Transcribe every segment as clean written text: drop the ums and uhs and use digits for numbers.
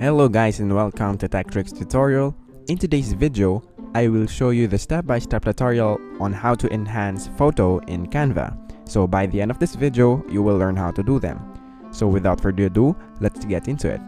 Hello guys and welcome to Tech Tricks tutorial. In today's video, I will show you the step-by-step tutorial on how to enhance photo in Canva. So by the end of this video, you will learn how to do them. So without further ado, let's get into it.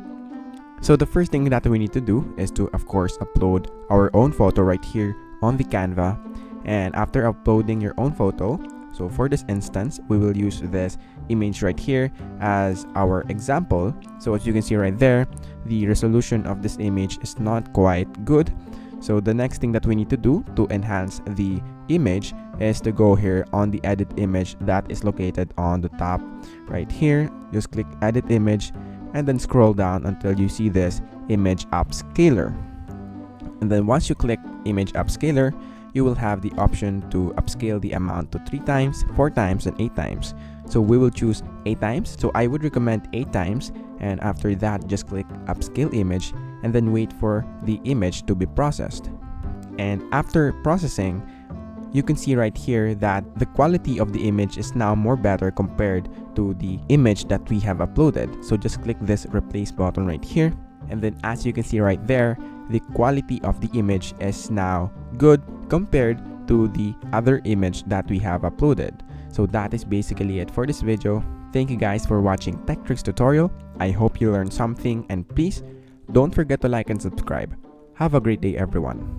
So the first thing that we need to do is to of course upload our own photo right here on the Canva. And after uploading your own photo, so for this instance, we will use this image right here as our example. So as you can see right there, the resolution of this image is not quite good. So the next thing that we need to do to enhance the image is to go here on the edit image that is located on the top right here. Just click edit image and then scroll down until you see this image upscaler. And then once you click image upscaler, you will have the option to upscale the amount to 3 times, 4 times, and 8 times. So we will choose 8 times. So I would recommend 8 times. And after that, just click upscale image and then wait for the image to be processed. And after processing, you can see right here that the quality of the image is now more better compared to the image that we have uploaded. So just click this replace button right here. And then as you can see right there, the quality of the image is now good compared to the other image that we have uploaded. So that is basically it for this video. Thank you guys for watching Tech Tricks tutorial. I hope you learned something, and please don't forget to like and subscribe. Have a great day everyone.